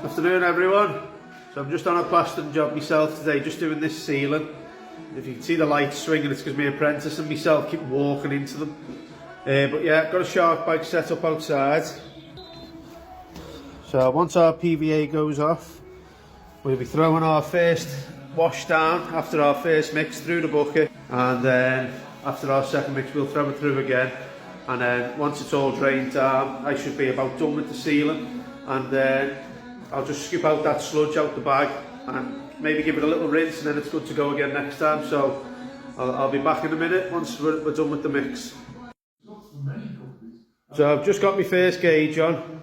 Afternoon everyone. So I'm just on a plastering job myself today, just doing this ceiling. If you can see the lights swinging, it's because my apprentice and myself keep walking into them. But yeah, got a shark bag set up outside. So once our PVA goes off, we'll be throwing our first wash down after our first mix through the bucket, and then after our second mix we'll throw it through again, and then once it's all drained down I should be about done with the ceiling, and then I'll just scoop out that sludge out the bag and maybe give it a little rinse, and then it's good to go again next time. So I'll be back in a minute once we're done with the mix. So I've just got my first gauge on.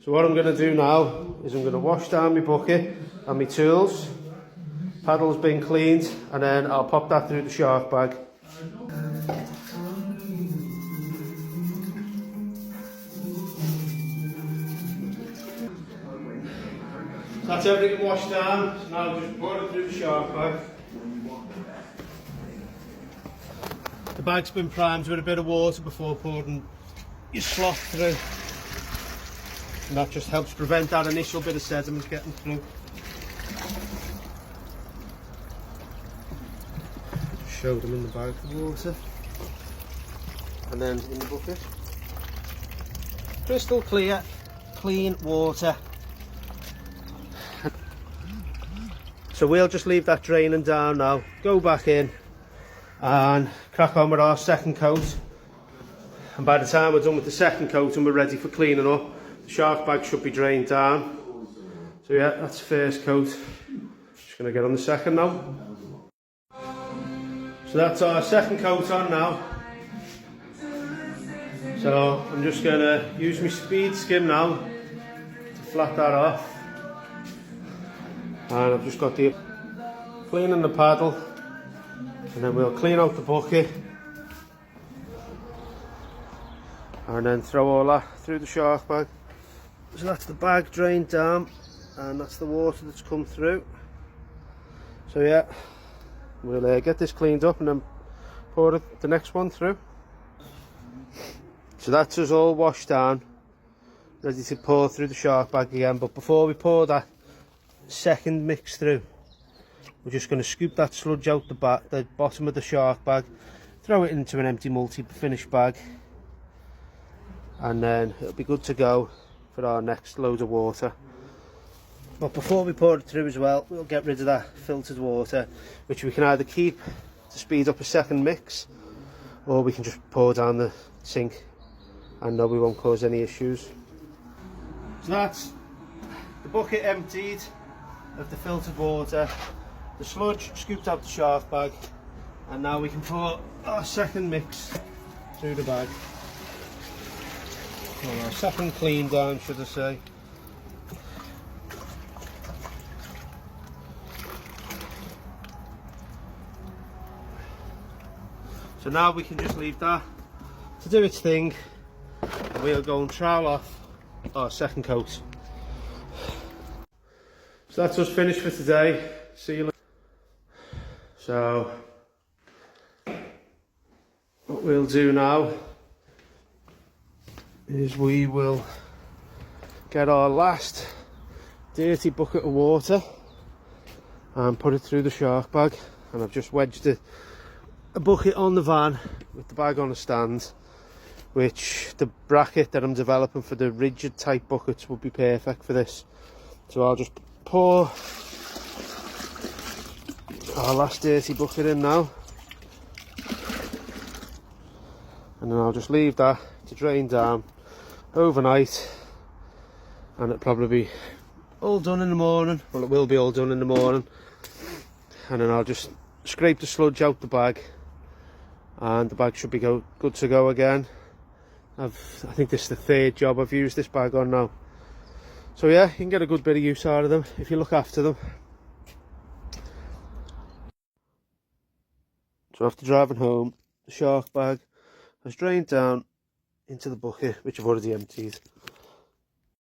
So what I'm going to do now is I'm going to wash down my bucket and my tools. Paddle's been cleaned, and then I'll pop that through the shark bag. So that's everything washed down, so now I'll just pour it through the shark bag. The bag's been primed with a bit of water before pouring your slot through, and that just helps prevent that initial bit of sediment getting through. Just show them in the bag the water, and then in the bucket. Crystal clear, clean water. So we'll just leave that draining down now, go back in and crack on with our second coat. And by the time we're done with the second coat and we're ready for cleaning up, the shark bag should be drained down. So yeah, that's the first coat. Just going to get on the second now. So that's our second coat on now. So I'm just going to use my speed skim now to flat that off. And I've just got the cleaning the paddle, and then we'll clean out the bucket and then throw all that through the shark bag. So that's the bag drained down, and that's the water that's come through. So yeah, we'll get this cleaned up and then pour the next one through. So that's us all washed down, ready to pour through the shark bag again. But before we pour that second mix through, we're just going to scoop that sludge out the bottom of the shark bag, throw it into an empty multi-finish bag, and then it'll be good to go for our next load of water. But before we pour it through as well, we'll get rid of that filtered water, which we can either keep to speed up a second mix, or we can just pour down the sink and know we won't cause any issues. So that's the bucket emptied of the filtered water, the sludge scooped out the shark bag, and now we can pour our second mix through the bag. Well, our second clean down, should I say. So now we can just leave that to do its thing, and we'll go and trowel off our second coat. So that's us finished for today, sealing. So what we'll do now is we will get our last dirty bucket of water and put it through the shark bag. And I've just wedged a bucket on the van with the bag on a stand, which the bracket that I'm developing for the rigid type buckets would be perfect for this. So I'll just pour our last dirty bucket in now, and then I'll just leave that to drain down overnight, and it'll probably be all done in the morning. Well, it will be all done in the morning, and then I'll just scrape the sludge out the bag, and the bag should be good to go again. I think this is the third job I've used this bag on now. So yeah, you can get a good bit of use out of them if you look after them. So after driving home, the shark bag has drained down into the bucket, which I've already emptied.